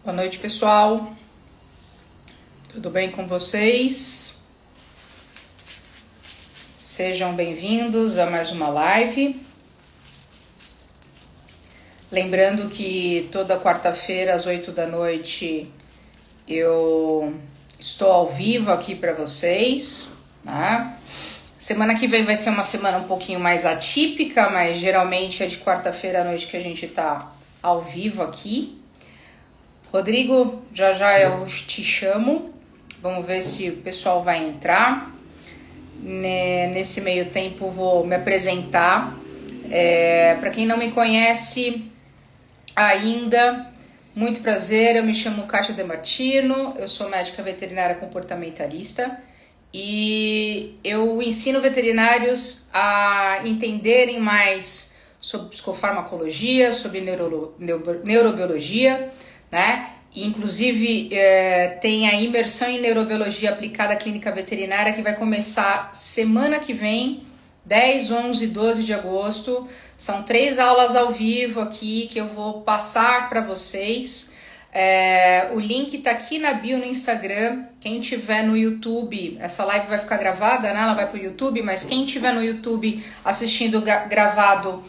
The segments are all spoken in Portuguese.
Boa noite, pessoal. Tudo bem com vocês? Sejam bem-vindos a mais uma live. Lembrando que toda quarta-feira, às 8 da noite, eu estou ao vivo aqui para vocês, tá? Semana que vem vai ser uma semana um pouquinho mais atípica, mas geralmente é de quarta-feira à noite que a gente está ao vivo aqui. Rodrigo, já eu te chamo. Vamos ver se o pessoal vai entrar. Nesse meio tempo vou me apresentar. Para quem não me conhece ainda, muito prazer, eu me chamo Kátia De Martino, eu sou médica veterinária comportamentalista e eu ensino veterinários a entenderem mais sobre psicofarmacologia, sobre neurobiologia, né? Inclusive tem a imersão em neurobiologia aplicada à clínica veterinária que vai começar semana que vem, 10, 11 e 12 de agosto. São 3 aulas ao vivo aqui que eu vou passar para vocês. O link está aqui na bio no Instagram. Quem tiver no YouTube, essa live vai ficar gravada, né? Ela vai para o YouTube, mas quem tiver no YouTube assistindo gravado,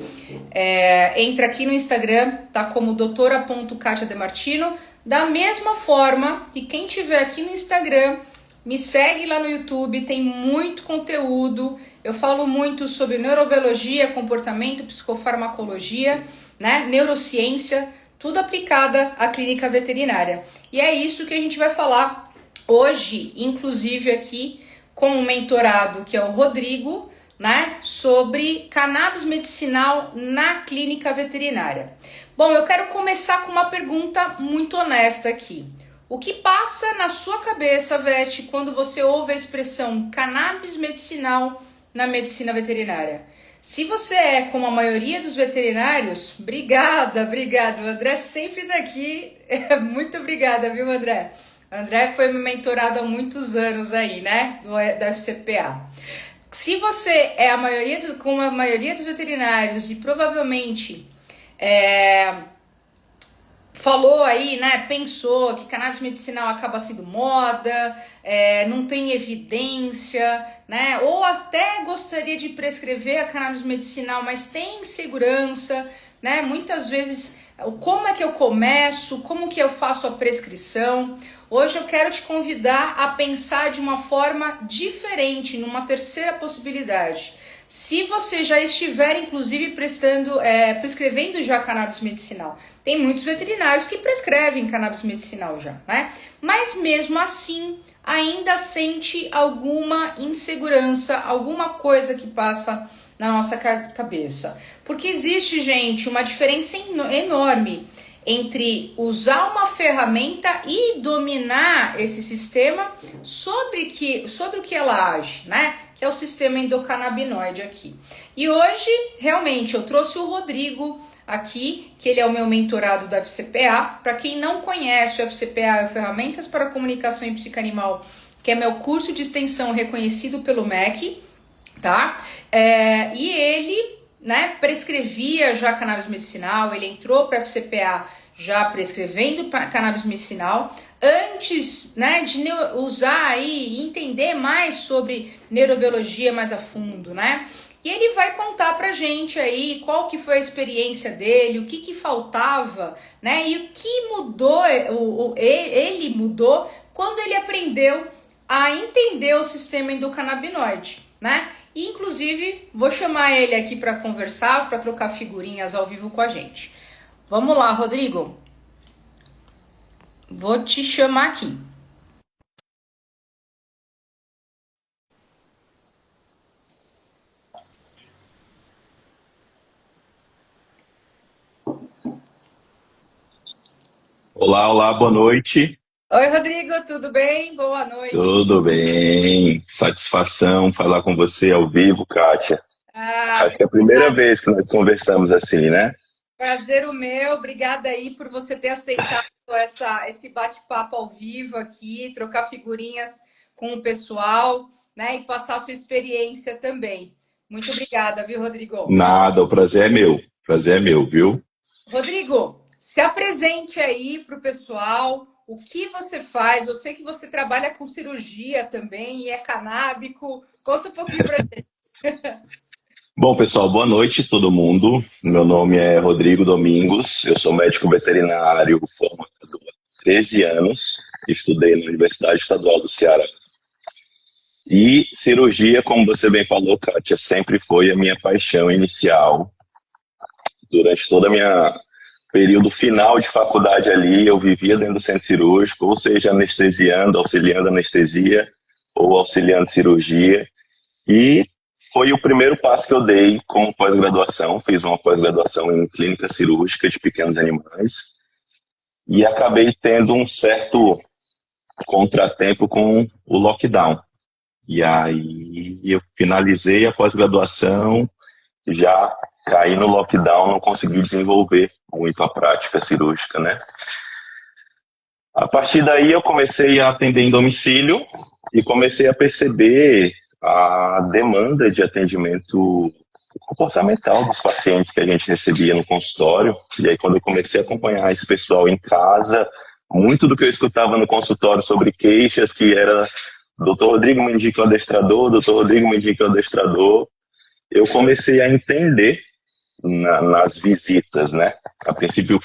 entra aqui no Instagram, tá como doutora.Kátia De Martino. Da mesma forma que quem tiver aqui no Instagram, me segue lá no YouTube, tem muito conteúdo. Eu falo muito sobre neurobiologia, comportamento, psicofarmacologia, né? Neurociência, tudo aplicada à clínica veterinária. E é isso que a gente vai falar hoje, inclusive aqui com um mentorado que é o Rodrigo, né? Sobre cannabis medicinal na clínica veterinária. Bom, eu quero começar com uma pergunta muito honesta aqui. O que passa na sua cabeça, Vete, quando você ouve a expressão cannabis medicinal na medicina veterinária? Se você é como a maioria dos veterinários, obrigada. O André sempre daqui. Muito obrigada, viu, André? O André foi meu mentorado há muitos anos aí, né? Da FCPA. Se você é como a maioria dos veterinários e provavelmente falou aí, né, pensou que cannabis medicinal acaba sendo moda, não tem evidência, né, ou até gostaria de prescrever a cannabis medicinal, mas tem insegurança, né, muitas vezes, como é que eu começo, como que eu faço a prescrição? Hoje eu quero te convidar a pensar de uma forma diferente, numa terceira possibilidade. Se você já estiver, inclusive, prescrevendo já cannabis medicinal, tem muitos veterinários que prescrevem cannabis medicinal já, né? Mas mesmo assim, ainda sente alguma insegurança, alguma coisa que passa na nossa cabeça. Porque existe, gente, uma diferença enorme entre usar uma ferramenta e dominar esse sistema sobre o que ela age, né? Que é o sistema endocannabinoide aqui. E hoje, realmente, eu trouxe o Rodrigo aqui, que ele é o meu mentorado da FCPA. Para quem não conhece, o FCPA é Ferramentas para Comunicação em Psicoanimal, que é meu curso de extensão reconhecido pelo MEC, tá? E ele, né, prescrevia já cannabis medicinal, ele entrou para a FCPA já prescrevendo cannabis medicinal, antes, né, de usar aí e entender mais sobre neurobiologia mais a fundo, né? E ele vai contar pra gente aí qual que foi a experiência dele, o que faltava, né? E o que mudou, ele mudou quando ele aprendeu a entender o sistema endocannabinoide, né? E, inclusive, vou chamar ele aqui para conversar, para trocar figurinhas ao vivo com a gente. Vamos lá, Rodrigo. Vou te chamar aqui. Olá, boa noite. Oi, Rodrigo, tudo bem? Boa noite. Tudo bem, satisfação falar com você ao vivo, Kátia. Acho que é a primeira vez que nós conversamos assim, né? Prazer o meu, obrigada aí por você ter aceitado esse bate-papo ao vivo aqui, trocar figurinhas com o pessoal, né, e passar a sua experiência também. Muito obrigada, viu, Rodrigo? Nada, o prazer é meu, viu? Rodrigo, Se apresente aí para o pessoal, o que você faz. Eu sei que você trabalha com cirurgia também e é canábico. Conta um pouquinho para gente. Bom, pessoal, boa noite todo mundo. Meu nome é Rodrigo Domingos, eu sou médico veterinário formado há 13 anos, estudei na Universidade Estadual do Ceará. E cirurgia, como você bem falou, Kátia, sempre foi a minha paixão inicial. Durante toda a minha período final de faculdade ali, eu vivia dentro do centro cirúrgico, ou seja, anestesiando, auxiliando anestesia ou auxiliando cirurgia. E foi o primeiro passo que eu dei como pós-graduação. Fiz uma pós-graduação em clínica cirúrgica de pequenos animais e acabei tendo um certo contratempo com o lockdown. E aí eu finalizei a pós-graduação, já caí no lockdown, não consegui desenvolver muito a prática cirúrgica, né? A partir daí eu comecei a atender em domicílio e comecei a perceber a demanda de atendimento comportamental dos pacientes que a gente recebia no consultório. E aí quando eu comecei a acompanhar esse pessoal em casa, muito do que eu escutava no consultório sobre queixas, que era Dr. Rodrigo me indica o adestrador, Dr. Rodrigo me indica o adestrador, eu comecei a entender nas visitas, né? A princípio,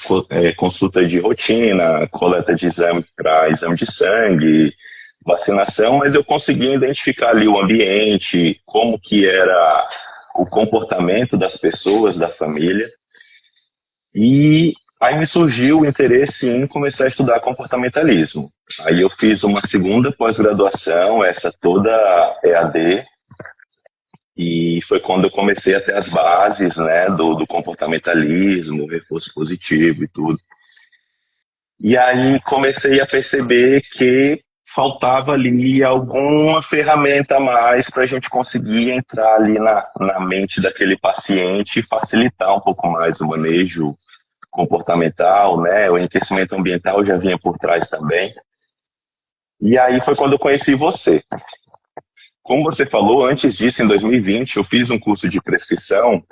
consulta de rotina, coleta de exame para exame de sangue, vacinação, mas eu consegui identificar ali o ambiente, como que era o comportamento das pessoas, da família. E aí me surgiu o interesse em começar a estudar comportamentalismo. Aí eu fiz uma segunda pós-graduação, essa toda EAD, e foi quando eu comecei a ter as bases, né, do comportamentalismo, reforço positivo e tudo. E aí comecei a perceber que faltava ali alguma ferramenta a mais para a gente conseguir entrar ali na mente daquele paciente e facilitar um pouco mais o manejo comportamental, né? O enriquecimento ambiental já vinha por trás também. E aí foi quando eu conheci você. Como você falou, antes disso, em 2020, eu fiz um curso de prescrição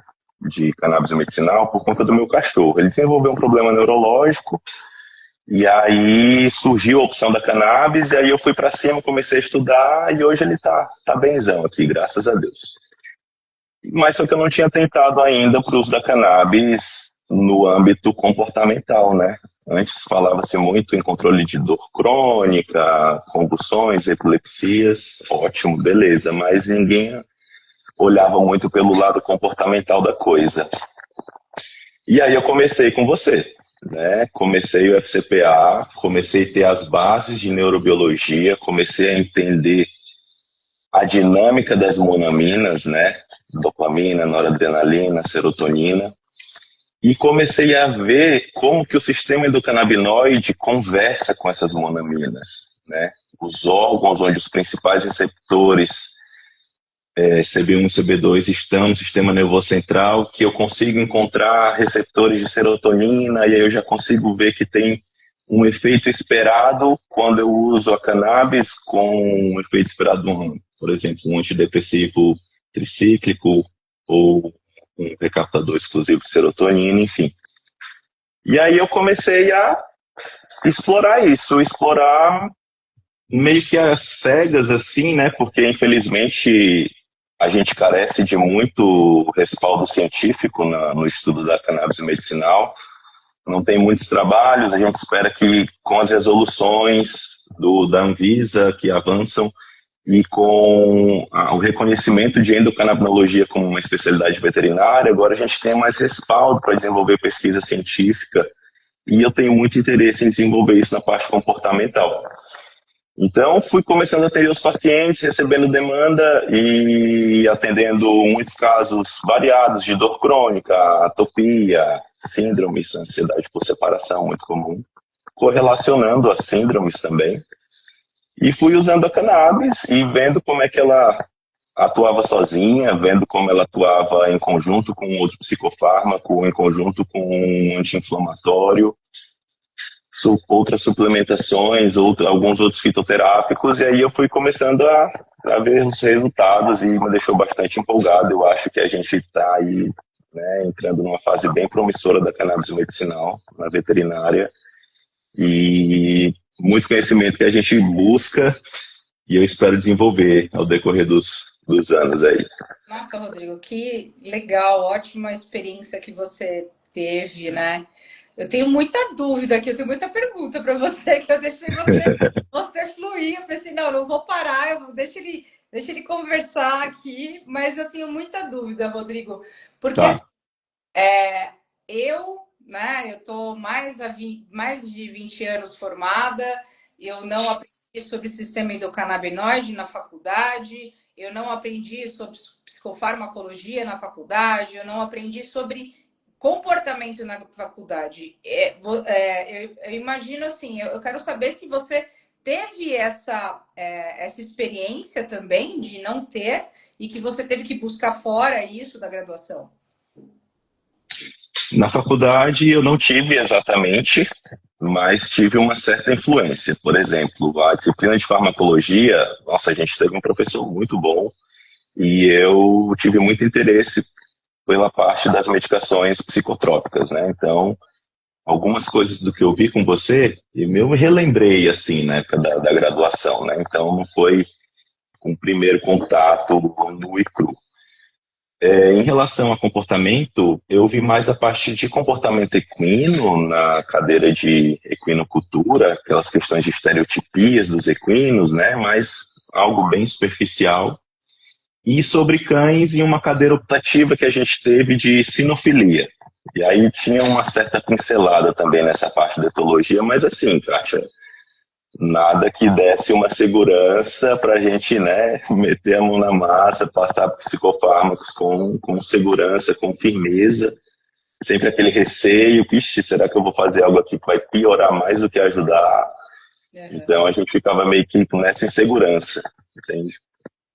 de cannabis medicinal por conta do meu cachorro. Ele desenvolveu um problema neurológico e aí surgiu a opção da cannabis e aí eu fui para cima, comecei a estudar e hoje ele tá benzão aqui, graças a Deus. Mas só que eu não tinha tentado ainda para o uso da cannabis no âmbito comportamental, né? Antes falava-se muito em controle de dor crônica, convulsões, epilepsias, ótimo, beleza, mas ninguém olhava muito pelo lado comportamental da coisa. E aí eu comecei com você, né? Comecei o FCPA, comecei a ter as bases de neurobiologia, comecei a entender a dinâmica das monaminas, né? Dopamina, noradrenalina, serotonina. E comecei a ver como que o sistema endocannabinoide conversa com essas monaminas, né? Os órgãos onde os principais receptores CB1 e CB2 estão no sistema nervoso central, que eu consigo encontrar receptores de serotonina e aí eu já consigo ver que tem um efeito esperado quando eu uso a cannabis com um efeito esperado, por exemplo, um antidepressivo tricíclico ou um recaptador exclusivo de serotonina, enfim. E aí eu comecei a explorar isso, explorar meio que às cegas, assim, né? Porque, infelizmente, a gente carece de muito respaldo científico no estudo da cannabis medicinal. Não tem muitos trabalhos, a gente espera que com as resoluções da Anvisa que avançam, e com o reconhecimento de endocannabinologia como uma especialidade veterinária, agora a gente tem mais respaldo para desenvolver pesquisa científica e eu tenho muito interesse em desenvolver isso na parte comportamental. Então, fui começando a atender os pacientes, recebendo demanda e atendendo muitos casos variados de dor crônica, atopia, síndromes, ansiedade por separação, muito comum, correlacionando as síndromes também. E fui usando a cannabis e vendo como é que ela atuava sozinha, vendo como ela atuava em conjunto com outro psicofármaco, em conjunto com um anti-inflamatório, outras suplementações, alguns outros fitoterápicos, e aí eu fui começando a ver os resultados e me deixou bastante empolgado. Eu acho que a gente está aí né, entrando numa fase bem promissora da cannabis medicinal na veterinária e muito conhecimento que a gente busca e eu espero desenvolver ao decorrer dos anos aí. Nossa, Rodrigo, que legal, ótima experiência que você teve, né? Eu tenho muita dúvida aqui, eu tenho muita pergunta para você, que eu deixei você fluir. Eu pensei, não vou parar, deixa ele conversar aqui, mas eu tenho muita dúvida, Rodrigo, porque Tá. assim, né, eu tô mais de 20 anos formada, eu não aprendi sobre sistema endocannabinoide na faculdade, eu não aprendi sobre psicofarmacologia na faculdade, eu não aprendi sobre comportamento na faculdade. Eu imagino assim, eu quero saber se você teve essa experiência também de não ter e que você teve que buscar fora isso da graduação. Na faculdade eu não tive exatamente, mas tive uma certa influência. Por exemplo, a disciplina de farmacologia, nossa, a gente teve um professor muito bom e eu tive muito interesse pela parte das medicações psicotrópicas, né? Então, algumas coisas do que eu vi com você, eu me relembrei, assim, na época da graduação, né? Então, não foi um primeiro contato nu e cru. Em relação a comportamento, eu vi mais a parte de comportamento equino na cadeira de equinocultura, aquelas questões de estereotipias dos equinos, né? Mas algo bem superficial. E sobre cães em uma cadeira optativa que a gente teve de sinofilia. E aí tinha uma certa pincelada também nessa parte da etologia, mas assim, Kátia, nada que desse uma segurança para a gente, né, meter a mão na massa, passar psicofármacos com segurança, com firmeza, sempre aquele receio, vixe, será que eu vou fazer algo aqui que vai piorar mais do que ajudar? Uhum. Então a gente ficava meio que nessa insegurança, entende?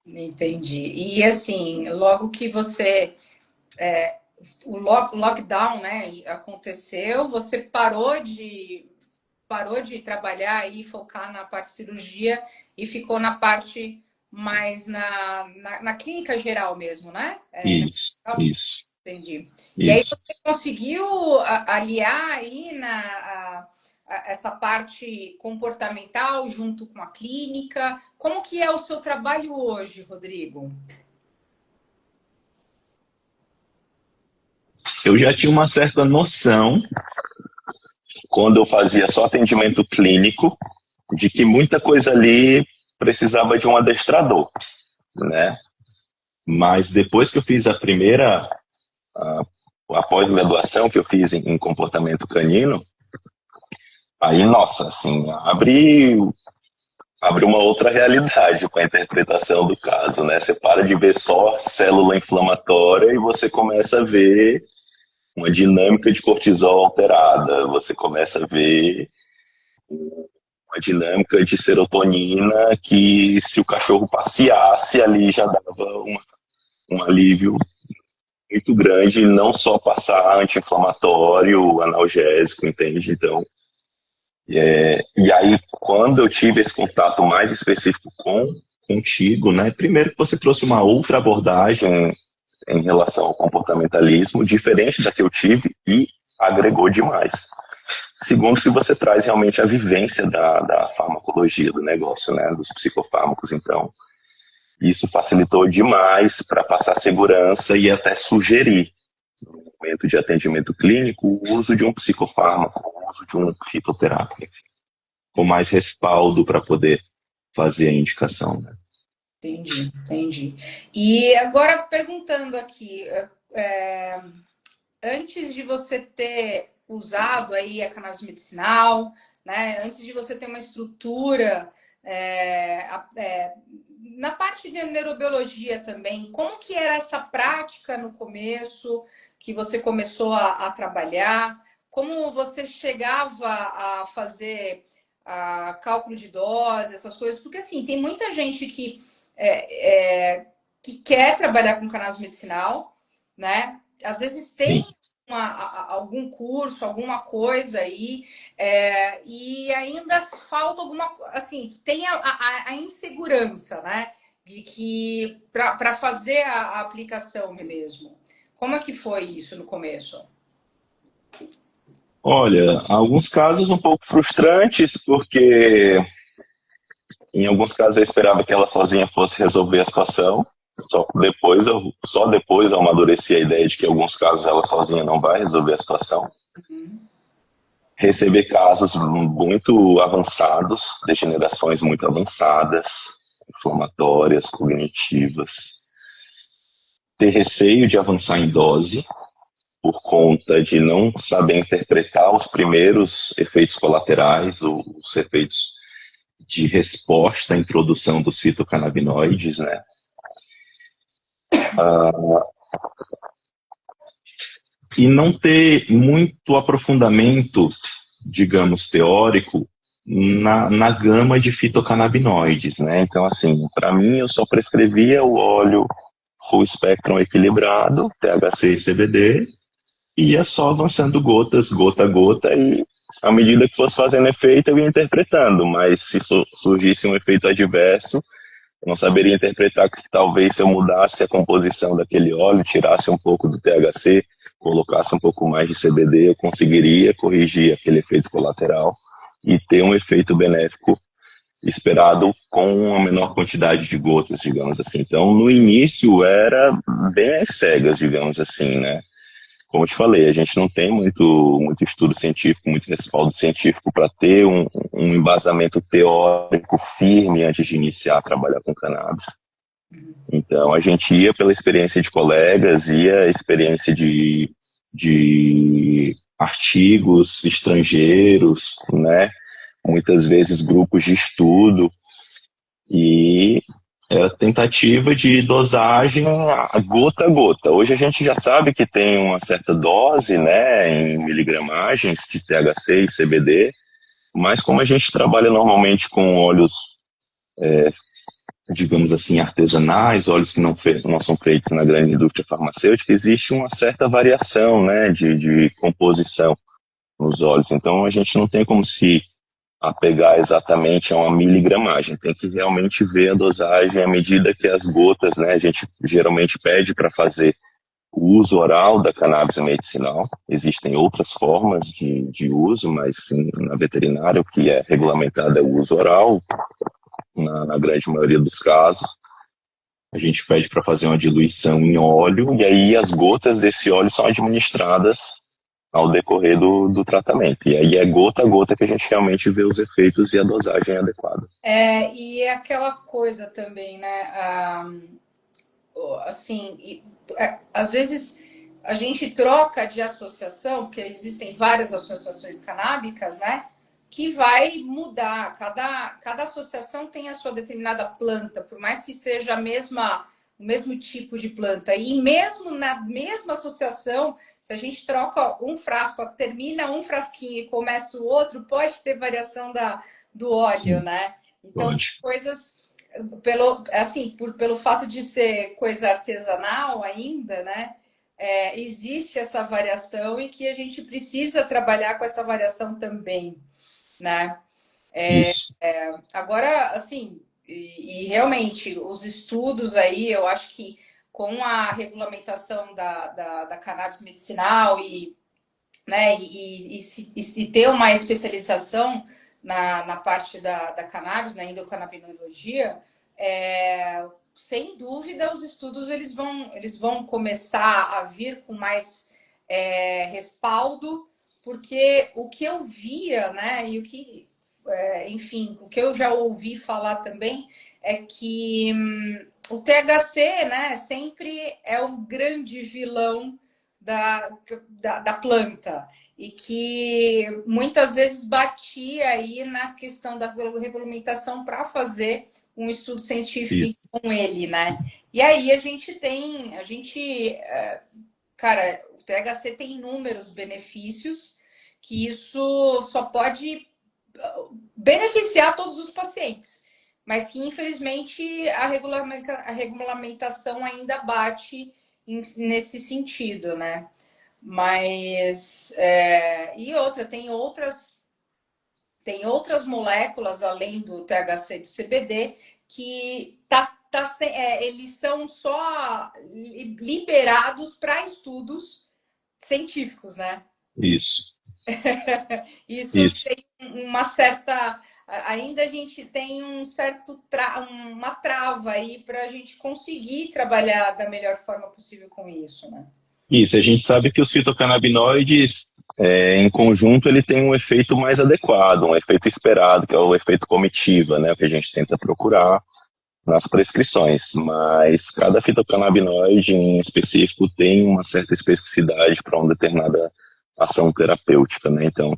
Entendi. E assim, logo que você o lockdown, né, aconteceu, você parou de trabalhar e focar na parte de cirurgia e ficou na parte mais na clínica geral mesmo, né? Isso. Entendi. E aí Isso. você conseguiu aliar aí essa parte comportamental junto com a clínica. Como que é o seu trabalho hoje, Rodrigo? Eu já tinha uma certa noção, quando eu fazia só atendimento clínico, de que muita coisa ali precisava de um adestrador, né? Mas depois que eu fiz a pós-graduação que eu fiz em comportamento canino, aí, nossa, assim, abre uma outra realidade para a interpretação do caso, né? Você para de ver só célula inflamatória e você começa a ver uma dinâmica de cortisol alterada, você começa a ver uma dinâmica de serotonina que se o cachorro passeasse ali já dava um alívio muito grande, não só passar anti-inflamatório, analgésico, entende? Então, e aí quando eu tive esse contato mais específico contigo, né? Primeiro que você trouxe uma outra abordagem em relação ao comportamentalismo, diferente da que eu tive e agregou demais. Segundo, que você traz realmente a vivência da farmacologia do negócio, né, dos psicofármacos. Então, isso facilitou demais para passar segurança e até sugerir, no momento de atendimento clínico, o uso de um psicofármaco, o uso de um fitoterápico, enfim, com mais respaldo para poder fazer a indicação. Né? Entendi. E agora perguntando aqui, antes de você ter usado aí a cannabis medicinal, né? Antes de você ter uma estrutura na parte de neurobiologia também, como que era essa prática no começo que você começou a trabalhar? Como você chegava a fazer cálculo de dose, essas coisas? Porque assim, tem muita gente que quer trabalhar com cannabis medicinal, né? Às vezes tem algum curso, alguma coisa aí, e ainda falta alguma, assim, tem a insegurança, né? De que para fazer a aplicação mesmo. Como é que foi isso no começo? Olha, alguns casos um pouco frustrantes, porque em alguns casos eu esperava que ela sozinha fosse resolver a situação. Só depois eu amadureci a ideia de que em alguns casos ela sozinha não vai resolver a situação. Uhum. Receber casos muito avançados, degenerações muito avançadas, inflamatórias, cognitivas. Ter receio de avançar em dose, por conta de não saber interpretar os primeiros efeitos colaterais, os efeitos de resposta à introdução dos fitocannabinoides, né? E não ter muito aprofundamento, digamos, teórico na gama de fitocannabinoides, né? Então, assim, para mim, eu só prescrevia o óleo full spectrum equilibrado, THC e CBD, e ia só avançando gotas, gota a gota, e à medida que fosse fazendo efeito, eu ia interpretando, mas se surgisse um efeito adverso, eu não saberia interpretar que talvez se eu mudasse a composição daquele óleo, tirasse um pouco do THC, colocasse um pouco mais de CBD, eu conseguiria corrigir aquele efeito colateral e ter um efeito benéfico esperado com a menor quantidade de gotas, digamos assim. Então, no início era bem às cegas, digamos assim, né? Como eu te falei, a gente não tem muito estudo científico, muito respaldo científico para ter um embasamento teórico firme antes de iniciar a trabalhar com cannabis. Então, a gente ia pela experiência de colegas, ia experiência de artigos estrangeiros, né? Muitas vezes grupos de estudo, e é a tentativa de dosagem a gota a gota. Hoje a gente já sabe que tem uma certa dose, né, em miligramagens de THC e CBD, mas como a gente trabalha normalmente com óleos, digamos assim, artesanais, óleos que não são feitos na grande indústria farmacêutica, existe uma certa variação, né, de composição nos óleos. Então a gente não tem como se apegar exatamente a uma miligramagem. Tem que realmente ver a dosagem à medida que as gotas, né? A gente geralmente pede para fazer o uso oral da cannabis medicinal. Existem outras formas de uso, mas sim, na veterinária o que é regulamentado é o uso oral, na grande maioria dos casos. A gente pede para fazer uma diluição em óleo e aí as gotas desse óleo são administradas ao decorrer do tratamento. E aí é gota a gota que a gente realmente vê os efeitos e a dosagem adequada. E é aquela coisa também, né? Assim, às vezes a gente troca de associação, porque existem várias associações canábicas, né? Que vai mudar. Cada associação tem a sua determinada planta, por mais que seja o mesmo tipo de planta. E mesmo na mesma associação, se a gente troca um frasco, termina um frasquinho e começa o outro, pode ter variação do óleo, Sim, né? Então, são pode. coisas pelo fato de ser coisa artesanal ainda, né? Existe essa variação e que a gente precisa trabalhar com essa variação também, né? Isso. Agora, assim, e realmente os estudos aí, eu acho que com a regulamentação da cannabis medicinal né, e ter uma especialização na parte da cannabis, na endocannabinologia, sem dúvida os estudos eles vão começar a vir com mais respaldo, porque o que eu via, né, e o que, enfim, o que eu já ouvi falar também é que o THC, né, sempre é o grande vilão da planta e que muitas vezes batia aí na questão da regulamentação para fazer um estudo científico Isso. com ele, né? E aí cara, o THC tem inúmeros benefícios que isso só pode beneficiar todos os pacientes, mas que infelizmente a regulamentação ainda bate nesse sentido, né? Mas e outra, tem outras moléculas além do THC e do CBD que tá eles são só liberados para estudos científicos, né? Isso, Isso isso. tem uma certa. Ainda a gente tem uma trava aí para a gente conseguir trabalhar da melhor forma possível com isso, né? Isso, a gente sabe que os fitocannabinoides, em conjunto, ele tem um efeito mais adequado, um efeito esperado, que é o efeito comitiva, né, que a gente tenta procurar nas prescrições. Mas cada fitocannabinoide em específico tem uma certa especificidade para uma determinada ação terapêutica, né? Então,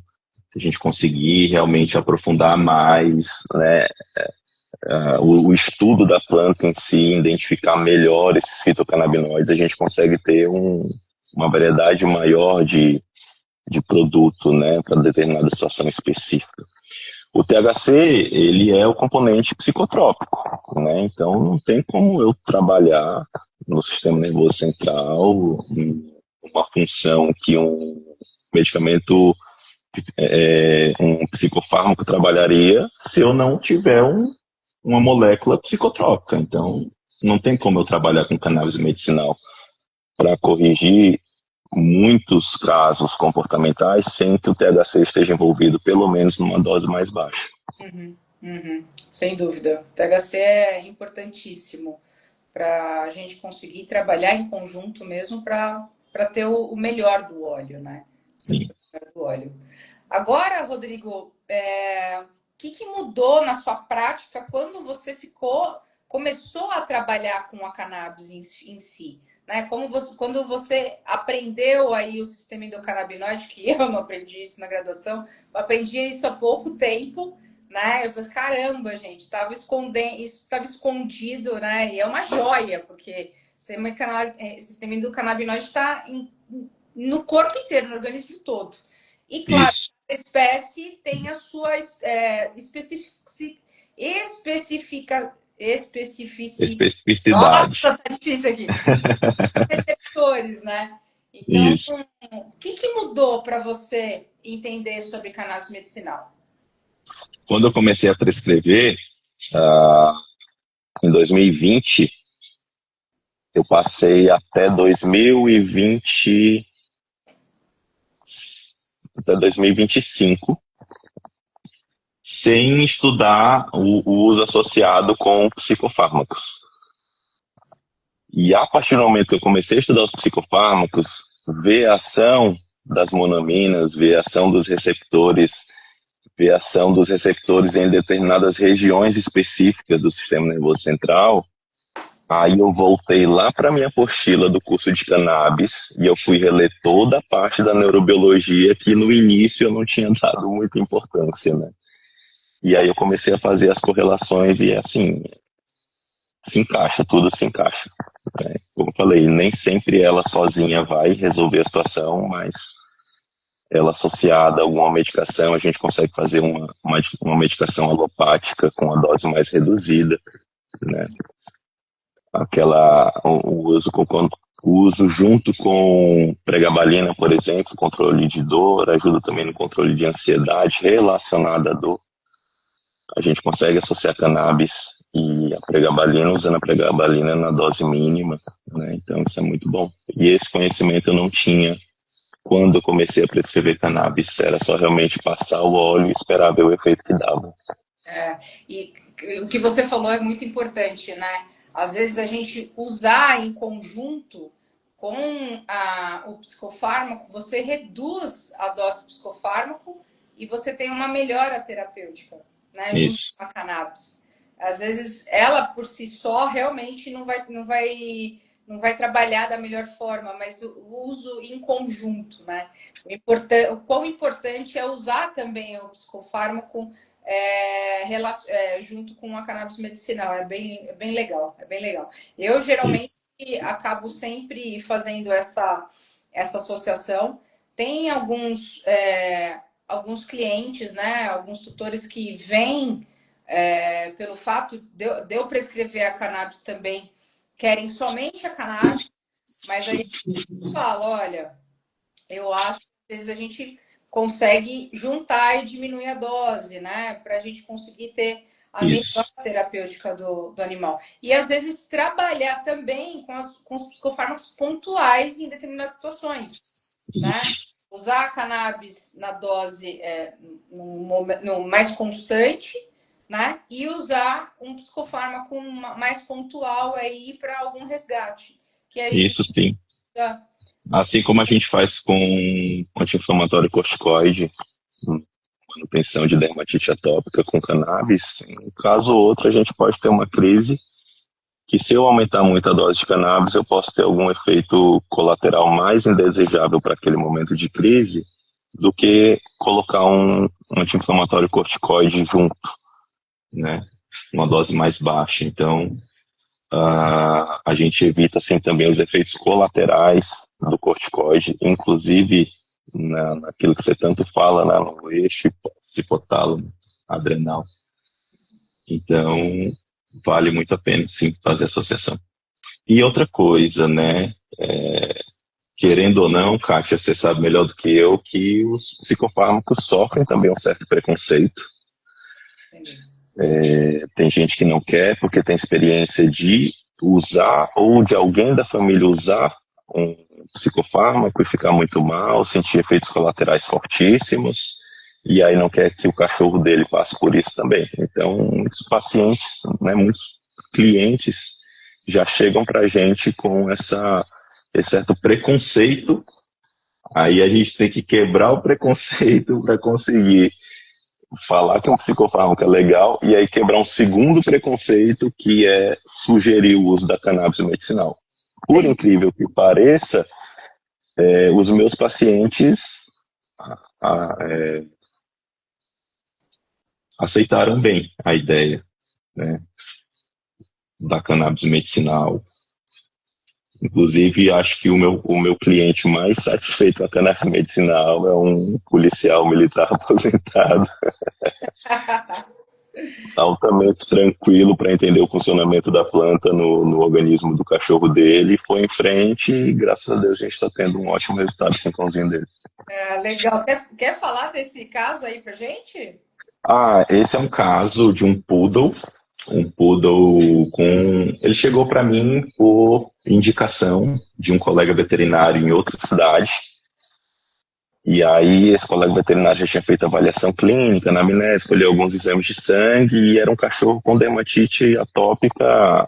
se a gente conseguir realmente aprofundar mais, né, o estudo da planta em si, identificar melhor esses fitocannabinoides, a gente consegue ter uma variedade maior de produto, né, para determinada situação específica. O THC, ele é o componente psicotrópico, né, então não tem como eu trabalhar no sistema nervoso central uma função que um medicamento, um psicofármaco trabalharia se eu não tiver uma molécula psicotrópica. Então, não tem como eu trabalhar com cannabis medicinal para corrigir muitos casos comportamentais sem que o THC esteja envolvido, pelo menos numa dose mais baixa. Uhum, uhum, sem dúvida. O THC é importantíssimo para a gente conseguir trabalhar em conjunto mesmo para ter o melhor do óleo, né? Sim. Do óleo. Agora, Rodrigo, que mudou na sua prática quando você começou a trabalhar com a cannabis em si? Né? Quando você aprendeu aí o sistema endocannabinoide, que eu não aprendi isso na graduação, eu aprendi isso há pouco tempo, né? Eu falei, caramba, gente, estava escondido, né? E é uma joia, porque o sistema endocannabinoide está no corpo inteiro, no organismo todo. E claro, Isso. a espécie tem a sua Especificidade. Nossa, tá difícil aqui. Receptores, né? Então, Isso. o que mudou para você entender sobre cannabis medicinal? Quando eu comecei a prescrever, em 2020, eu passei até 2025 sem estudar o uso associado com psicofármacos. E a partir do momento que eu comecei a estudar os psicofármacos, ver a ação das monaminas, ver a ação dos receptores, ver a ação dos receptores em determinadas regiões específicas do sistema nervoso central, aí eu voltei lá para a minha apostila do curso de cannabis e eu fui reler toda a parte da neurobiologia que no início eu não tinha dado muita importância, né? E aí eu comecei a fazer as correlações e assim, se encaixa, tudo se encaixa. Né? Como eu falei, nem sempre ela sozinha vai resolver a situação, mas ela associada a alguma medicação, a gente consegue fazer uma medicação alopática com a dose mais reduzida, né? O uso junto com pregabalina, por exemplo, controle de dor, ajuda também no controle de ansiedade relacionada à dor. A gente consegue associar cannabis e a pregabalina, usando a pregabalina na dose mínima, né? Então isso é muito bom. E esse conhecimento eu não tinha quando eu comecei a prescrever cannabis. Era só realmente passar o óleo e esperar ver o efeito que dava. E o que você falou é muito importante, né? Às vezes a gente usar em conjunto com o psicofármaco, você reduz a dose do psicofármaco e você tem uma melhora terapêutica, né? Junto Isso. com a cannabis. Às vezes ela por si só realmente não vai trabalhar da melhor forma, mas o uso em conjunto, né? O quão importante é usar também o psicofármaco junto com a cannabis medicinal. É bem legal, é bem legal. Eu geralmente acabo sempre fazendo essa associação. Tem alguns clientes, né? Alguns tutores que vêm pelo fato de eu prescrever a cannabis também, querem somente a cannabis, mas aí fala, olha, eu acho que às vezes a gente consegue juntar e diminuir a dose, né? Para a gente conseguir ter a Isso, melhor terapêutica do animal. E às vezes trabalhar também com os psicofármacos pontuais em determinadas situações, né? isso, Usar a cannabis na dose no mais constante, né? E usar um psicofármaco mais pontual aí para algum resgate. Que aí isso sim. fica. Assim como a gente faz com anti-inflamatório corticoide, manutenção de dermatite atópica com cannabis, um caso ou outro a gente pode ter uma crise que se eu aumentar muito a dose de cannabis, eu posso ter algum efeito colateral mais indesejável para aquele momento de crise do que colocar um anti-inflamatório corticoide junto, né? Uma dose mais baixa. Então, a gente evita assim também os efeitos colaterais do corticoide, inclusive naquilo que você tanto fala, né, no eixo hipotálamo adrenal. Então, vale muito a pena, sim, fazer associação. E outra coisa, né, querendo ou não, Kátia, você sabe melhor do que eu que os psicofármacos sofrem também um certo preconceito. Entendi. Tem gente que não quer porque tem experiência de usar ou de alguém da família usar um psicofármaco e ficar muito mal, sentir efeitos colaterais fortíssimos, e aí não quer que o cachorro dele passe por isso também. Então, muitos pacientes, né, muitos clientes já chegam para a gente com esse certo preconceito. Aí a gente tem que quebrar o preconceito para conseguir falar que um psicofármaco é legal e aí quebrar um segundo preconceito que é sugerir o uso da cannabis medicinal. Por incrível que pareça, os meus pacientes é, aceitaram bem a ideia, né, da cannabis medicinal. Inclusive, acho que o meu cliente mais satisfeito com a cannabis medicinal é um policial militar aposentado, altamente tranquilo para entender o funcionamento da planta no organismo do cachorro dele, foi em frente e, graças a Deus, a gente está tendo um ótimo resultado com o cãozinho dele. Legal. Quer falar desse caso aí pra gente? Esse é um caso de um poodle com... Ele chegou para mim por indicação de um colega veterinário em outra cidade. E aí, esse colega veterinário já tinha feito avaliação clínica, anamnese, colheu alguns exames de sangue e era um cachorro com dermatite atópica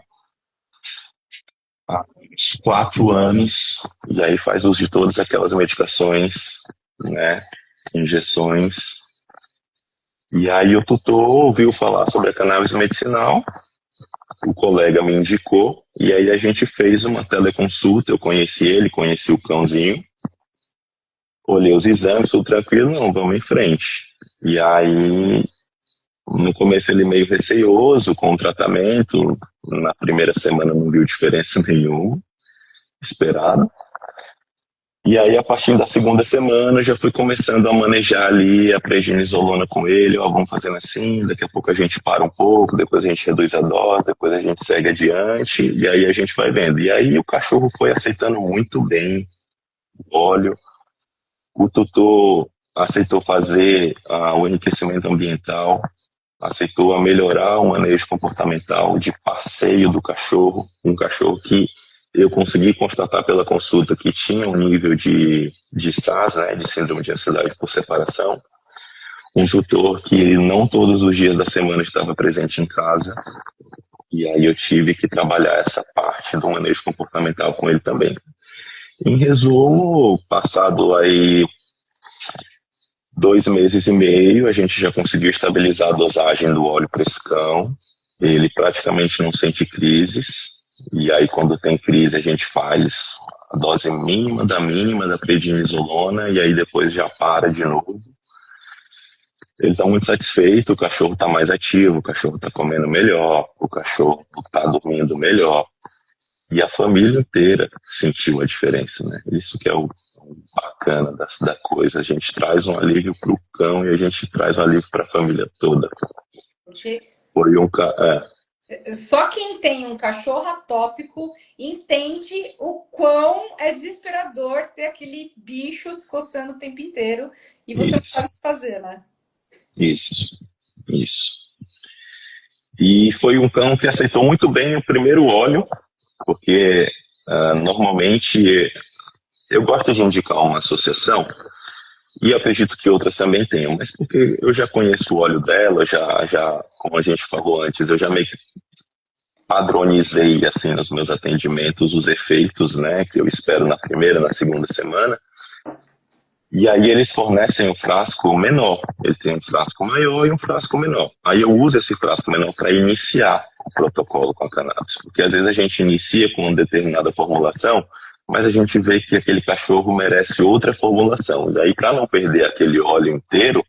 há uns 4 anos. E aí faz uso de todas aquelas medicações, né, injeções. E aí o tutor ouviu falar sobre a cannabis medicinal, o colega me indicou, e aí a gente fez uma teleconsulta, eu conheci ele, conheci o cãozinho, olhei os exames, tudo tranquilo, não, vamos em frente. E aí, no começo ele meio receioso com o tratamento, na primeira semana não viu diferença nenhuma, esperado. E aí, a partir da segunda semana, já fui começando a manejar ali a prednisolona com ele, ó, vamos fazendo assim, daqui a pouco a gente para um pouco, depois a gente reduz a dose, depois a gente segue adiante, e aí a gente vai vendo. E aí o cachorro foi aceitando muito bem o óleo, o tutor aceitou fazer o enriquecimento ambiental, aceitou a melhorar o manejo comportamental de passeio do cachorro, um cachorro que eu consegui constatar pela consulta que tinha um nível de SAS, né, de síndrome de ansiedade por separação, um tutor que não todos os dias da semana estava presente em casa, e aí eu tive que trabalhar essa parte do manejo comportamental com ele também. Em resumo, passado aí 2 meses e meio, a gente já conseguiu estabilizar a dosagem do óleo para esse cão. Ele praticamente não sente crises. E aí, quando tem crise, a gente faz a dose mínima da prednisolona e aí depois já para de novo. Ele está muito satisfeito, o cachorro está mais ativo, o cachorro está comendo melhor, o cachorro está dormindo melhor. E a família inteira sentiu a diferença, né? Isso que é o bacana da coisa. A gente traz um alívio para o cão e a gente traz um alívio para a família toda. Porque Foi um... só quem tem um cachorro atópico entende o quão é desesperador ter aquele bicho se coçando o tempo inteiro e você não Isso, sabe o que fazer, né? isso, isso. E foi um cão que aceitou muito bem o primeiro óleo, porque normalmente eu gosto de indicar uma associação, e acredito que outras também tenham, mas porque eu já conheço o óleo dela, como a gente falou antes, eu já meio que padronizei assim nos meus atendimentos os efeitos, né, que eu espero na primeira, na segunda semana. E aí eles fornecem um frasco menor. Ele tem um frasco maior e um frasco menor. Aí eu uso esse frasco menor para iniciar o protocolo com a cannabis, porque às vezes a gente inicia com uma determinada formulação, mas a gente vê que aquele cachorro merece outra formulação. E aí, para não perder aquele óleo inteiro,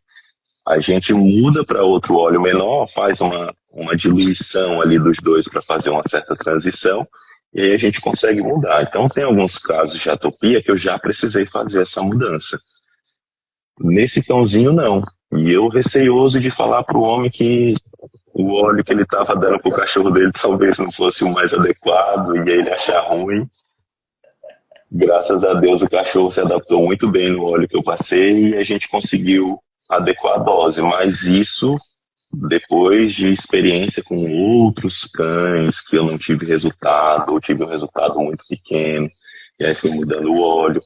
a gente muda para outro óleo menor, faz uma diluição ali dos dois para fazer uma certa transição, e aí a gente consegue mudar. Então, tem alguns casos de atopia que eu já precisei fazer essa mudança. Nesse cãozinho, não. E eu receioso de falar para o homem que o óleo que ele estava dando para o cachorro dele talvez não fosse o mais adequado, e aí ele achar ruim. Graças a Deus, o cachorro se adaptou muito bem no óleo que eu passei e a gente conseguiu adequar a dose. Mas isso depois de experiência com outros cães que eu não tive resultado, ou tive um resultado muito pequeno, e aí fui mudando o óleo.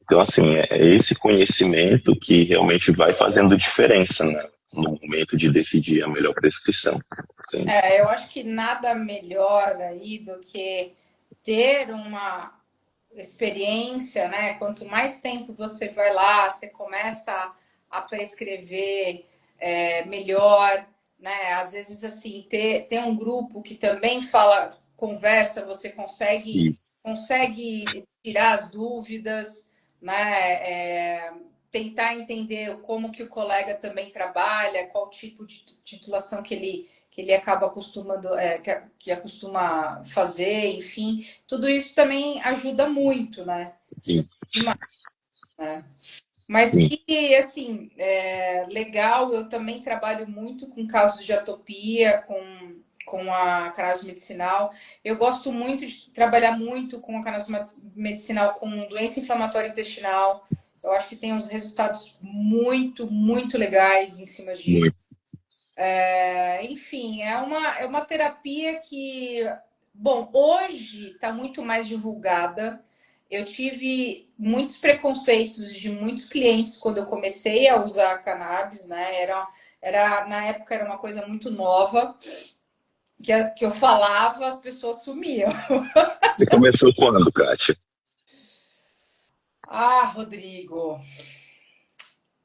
Então, assim, é esse conhecimento que realmente vai fazendo diferença, né, no momento de decidir a melhor prescrição. Eu acho que nada melhor aí do que ter uma experiência, né? Quanto mais tempo você vai lá, você começa a prescrever melhor, né? Às vezes, assim, ter um grupo que também fala, conversa, você consegue tirar as dúvidas, né? Tentar entender como que o colega também trabalha, qual tipo de titulação que ele acaba acostumando, que acostuma fazer, enfim, tudo isso também ajuda muito, né? Sim. Demais, né? Mas Sim. que, assim, legal, eu também trabalho muito com casos de atopia, com a cannabis medicinal. Eu gosto muito de trabalhar muito com a cannabis medicinal com doença inflamatória intestinal. Eu acho que tem uns resultados muito, muito legais em cima disso. Enfim, é uma terapia que, bom, hoje está muito mais divulgada. Eu tive muitos preconceitos de muitos clientes quando eu comecei a usar cannabis, né? Na época era uma coisa muito nova, que eu falava, as pessoas sumiam. Você começou quando, Kátia? Rodrigo.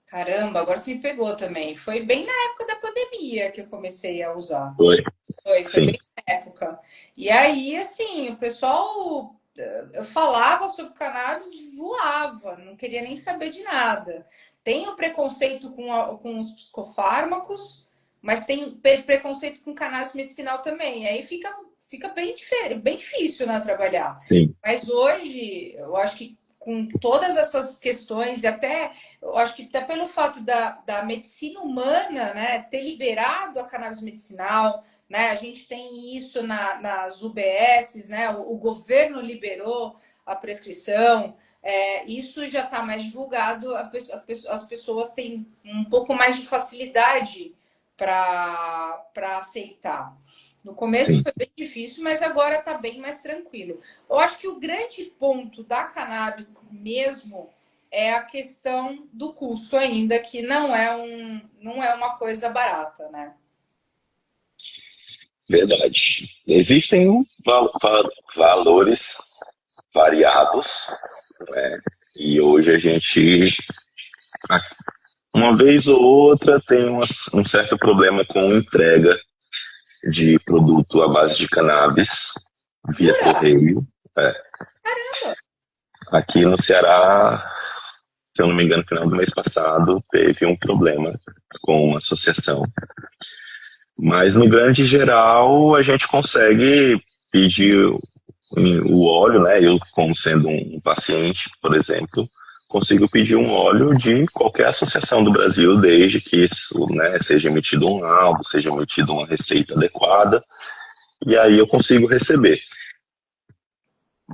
Caramba, agora você me pegou também. Foi bem na época da pandemia que eu comecei a usar. Foi Bem na época. E aí, assim, o pessoal, eu falava sobre cannabis, voava, não queria nem saber de nada. Tem o preconceito com os psicofármacos, mas tem preconceito com cannabis medicinal também. Aí fica bem diferente, bem difícil, né, trabalhar. Sim. Mas hoje, eu acho que com todas essas questões, e até eu acho que até pelo fato da medicina humana, né, ter liberado a cannabis medicinal, né, a gente tem isso nas UBSs, né, o governo liberou a prescrição, isso já está mais divulgado, as pessoas têm um pouco mais de facilidade para aceitar. No começo Sim. Foi bem difícil, mas agora está bem mais tranquilo. Eu acho que o grande ponto da cannabis mesmo é a questão do custo ainda, que não é uma coisa barata, né? Verdade. Existem valores variados, né? E hoje a gente, uma vez ou outra, tem um certo problema com entrega de produto à base de cannabis via correio. Caramba! Aqui no Ceará, se eu não me engano, no final do mês passado, teve um problema com uma associação. Mas no grande geral, a gente consegue pedir o óleo, né? Eu, como sendo um paciente, por exemplo, consigo pedir um óleo de qualquer associação do Brasil, desde que isso, né, seja emitido um laudo, seja emitida uma receita adequada, e aí eu consigo receber.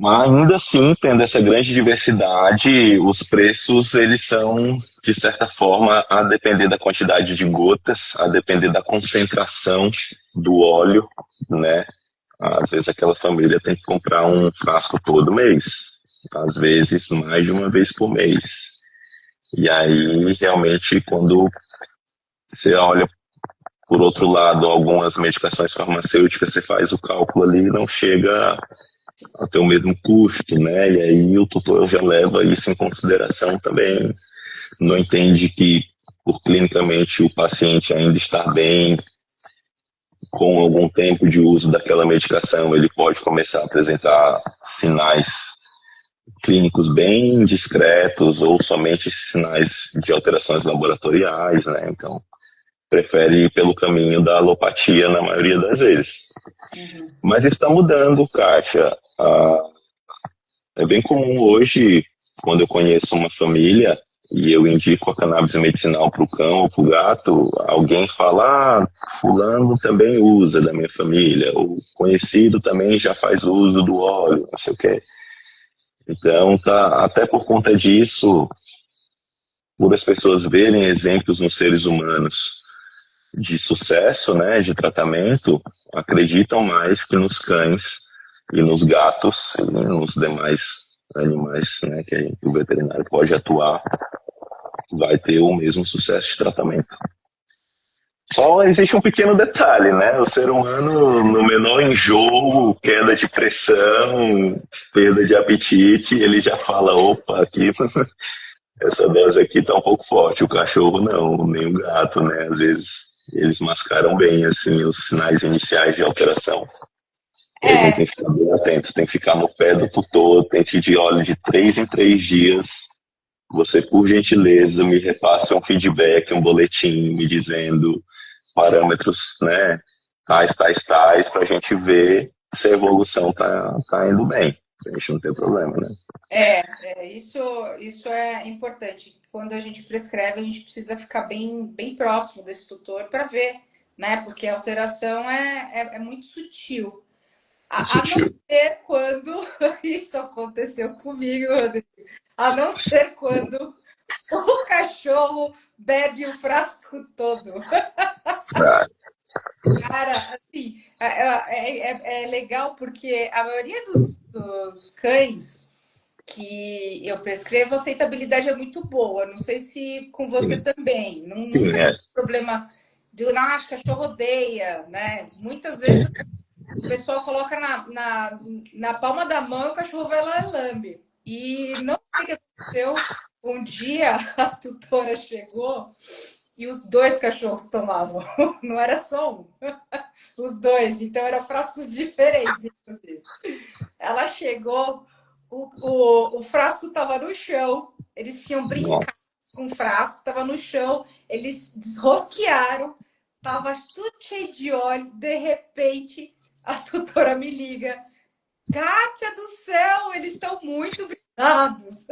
Mas ainda assim, tendo essa grande diversidade, os preços eles são, de certa forma, a depender da quantidade de gotas, a depender da concentração do óleo, né? Às vezes aquela família tem que comprar um frasco todo mês, às vezes mais de uma vez por mês. E aí, realmente, quando você olha por outro lado algumas medicações farmacêuticas, você faz o cálculo ali e não chega a ter o mesmo custo, né? E aí o tutor já leva isso em consideração também. Não entende que, por clinicamente o paciente ainda estar bem, com algum tempo de uso daquela medicação, ele pode começar a apresentar sinais clínicos bem discretos ou somente sinais de alterações laboratoriais, né? Então, prefere ir pelo caminho da alopatia na maioria das vezes. Uhum. Mas está mudando, Kátia. É bem comum hoje, quando eu conheço uma família e eu indico a cannabis medicinal para o cão ou para o gato, alguém fala, fulano também usa da minha família, ou conhecido também já faz uso do óleo, não sei o quê. Então, tá, até por conta disso, por as pessoas verem exemplos nos seres humanos de sucesso, né, de tratamento, acreditam mais que nos cães e nos gatos e nos demais animais, né, que o veterinário pode atuar, vai ter o mesmo sucesso de tratamento. Só existe um pequeno detalhe, né? O ser humano, no menor enjoo, queda de pressão, perda de apetite, ele já fala, opa, aqui essa dose aqui tá um pouco forte. O cachorro não, nem o gato, né? Às vezes eles mascaram bem, assim, os sinais iniciais de alteração. E a gente tem que ficar bem atento, tem que ficar no pé do tutor, tem que ir de óleo de 3 em 3 dias. Você, por gentileza, me repasse um feedback, um boletim me dizendo parâmetros, né, tais, para a gente ver se a evolução tá indo bem. A gente não tem problema, né? Isso é importante. Quando a gente prescreve, a gente precisa ficar bem próximo desse tutor para ver, né? Porque a alteração é muito sutil. A não ser quando isso aconteceu comigo, Rodrigo. A não ser quando o cachorro bebe o frasco todo. Cara, assim, é legal porque a maioria dos cães que eu prescrevo, a aceitabilidade é muito boa. Não sei se com você Sim. também. Sim, Nunca tem problema de, o cachorro odeia, né? Muitas vezes o pessoal coloca na palma da mão e o cachorro vai lá e lambe. E não sei o que aconteceu. Um dia a tutora chegou e os dois cachorros tomavam. Não era só um. Os dois. Então eram frascos diferentes, inclusive. Ela chegou, o frasco estava no chão. Eles tinham brincado com o frasco, estava no chão. Eles desrosquearam. Tava tudo cheio de óleo. De repente, a tutora me liga. Kátia do céu, eles estão muito brisados.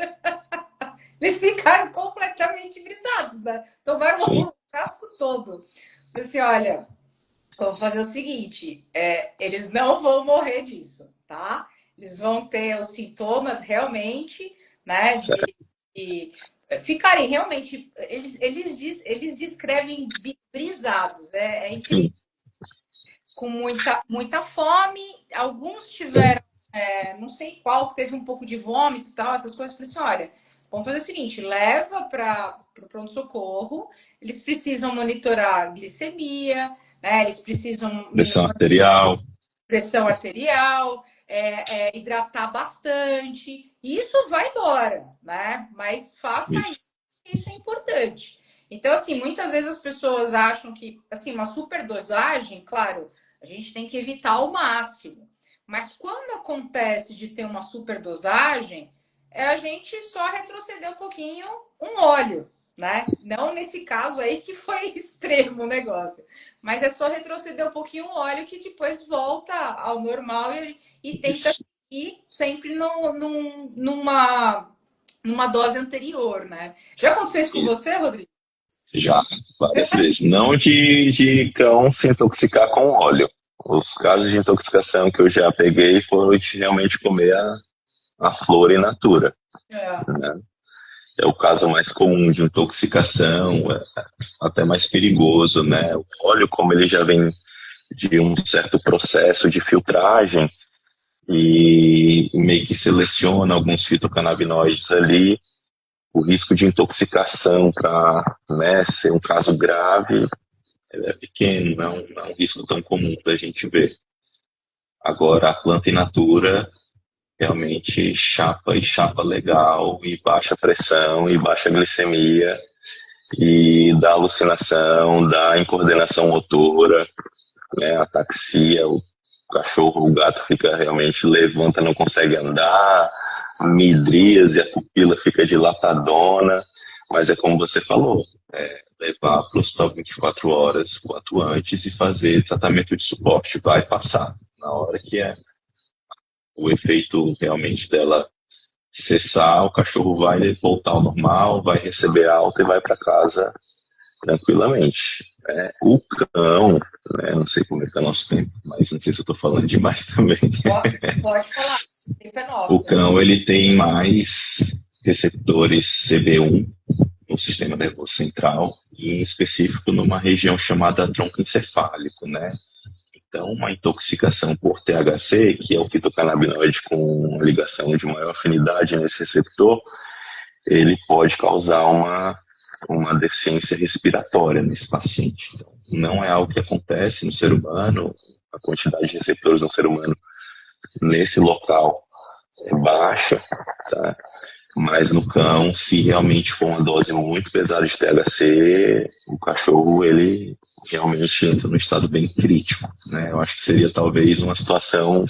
Eles ficaram completamente brisados, né? Tomaram o frasco todo. Eu disse, olha, vamos fazer o seguinte, eles não vão morrer disso, tá? Eles vão ter os sintomas realmente, né? De ficarem realmente... Eles descrevem brisados, é incrível. Com muita fome, alguns tiveram, não sei qual, teve um pouco de vômito e tal, essas coisas. Eu falei assim, olha, vamos fazer o seguinte, leva para o pronto-socorro, eles precisam monitorar glicemia, né? Eles precisam... Pressão arterial, hidratar bastante. Isso vai embora, né? Mas faça isso é importante. Então, assim, muitas vezes as pessoas acham que, assim, uma superdosagem, claro, a gente tem que evitar ao máximo. Mas quando acontece de ter uma superdosagem, a gente só retroceder um pouquinho um óleo, né? Não nesse caso aí que foi extremo o negócio. Mas é só retroceder um pouquinho o óleo que depois volta ao normal e tenta ir sempre numa dose anterior, né? Já aconteceu isso com você, Rodrigo? Já, várias vezes. Não de cão se intoxicar com óleo. Os casos de intoxicação que eu já peguei foram de realmente comer a flora in natura, É. né? É o caso mais comum de intoxicação, até mais perigoso, né? O óleo, como ele já vem de um certo processo de filtragem e meio que seleciona alguns fitocannabinoides ali, o risco de intoxicação para, né, ser um caso grave é pequeno, não é um risco tão comum da gente ver. Agora, a planta in natura realmente chapa e chapa legal, e baixa pressão, e baixa glicemia, e dá alucinação, dá incoordenação motora, né, ataxia, o cachorro, o gato fica realmente, levanta, não consegue andar, midríase, a pupila fica dilatadona, mas é como você falou, levar para o hospital 24 horas quanto antes e fazer tratamento de suporte, vai passar na hora que o efeito realmente dela cessar, o cachorro vai voltar ao normal, vai receber alta e vai para casa tranquilamente. O cão, né, não sei como é que é o nosso tempo, mas não sei se eu estou falando demais também. Pode falar, o tempo é O nosso. cão ele tem mais receptores CB1 no sistema nervoso central, e em específico numa região chamada tronco encefálico, né? Então, uma intoxicação por THC, que é o fitocannabinoide com ligação de maior afinidade nesse receptor, ele pode causar uma deficiência respiratória nesse paciente. Então, não é algo que acontece no ser humano, a quantidade de receptores no ser humano nesse local é baixa, tá? Mas no cão, se realmente for uma dose muito pesada de THC, o cachorro ele realmente entra num estado bem crítico, né? Eu acho que seria talvez uma situação